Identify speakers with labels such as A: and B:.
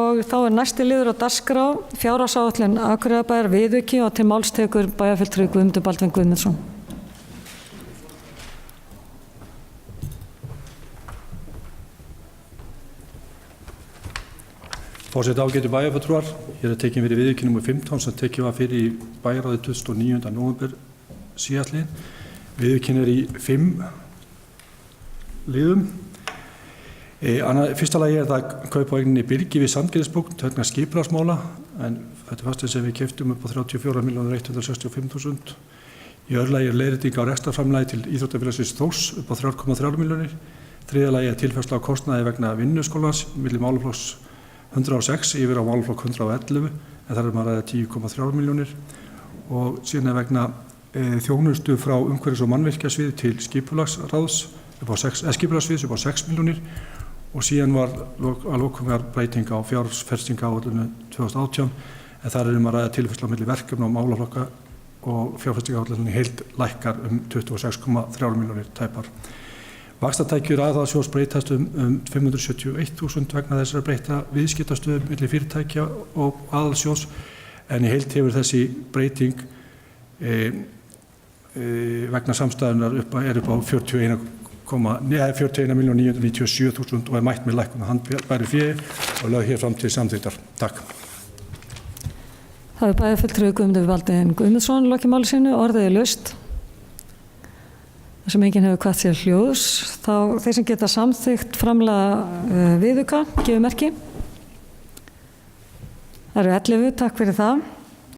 A: og þá næsti liður á dagskrá fjárhagsáætlun Akureyrarbæjar viðauki og til máls tekur bæjarfulltrúi Guðmundur Baldvin Guðmundsson.
B: Forseti ágætu bæjarfulltrúar, hér tekin fyrir viðauki nr. 15 sem tekið var fyrir í bæjarráði 29. nóvember síðastliðinn. Viðaukinn í 5 liðum. Fyrsta lagi það kaup á eigninni Byrgi við Sandgerðisbúkt vegna skipulagsmála, en þetta fasteign sem við keyptum upp á 34.165.000. Í öðru lagi leiðrétting á rekstrarframlagi til Íþróttafélagsins Þórs upp á 3,3 milljónir. Þriðja lagi tilfærsla á kostnaði vegna vinnuskólans milli málaflokks 106 yfir á málaflokk 111, en þar maður að 10,3 milljónir. Og síðan vegna þjónustu frá umhverfis- og mannvirkjasvið til skipulagsráðs skipulagssviðs upp á 6 milljónir. Og síðan var að lokum breyting á fjárfestingaráætlun 2018, en þar maður að tilfærsla á milli verkefna og málaflokka og fjárfestingaráætlunin heild lækkar 26,3 milljónir tæpar. Vaxtatækjur aðalsjóðs breytast 571.000 vegna þessara breytta viðskiptastöðu milli fyrirtækja og aðalsjóðs, en í heild hefur þessi breyting vegna samstæðunar upp á 41.997.000 og mætt með lækkun á handbæru fé og lögð hér fram til samþykktar. Takk.
A: Það bæjarfulltrúi Guðmundur Baldvin Guðmundsson lokið máli sínu, orðið laust. Sem enginn hefur hvatt sér hljóðs, þá þeir sem geta samþykkt framlaga viðauka, gefur merki. Það eru 11, takk fyrir það.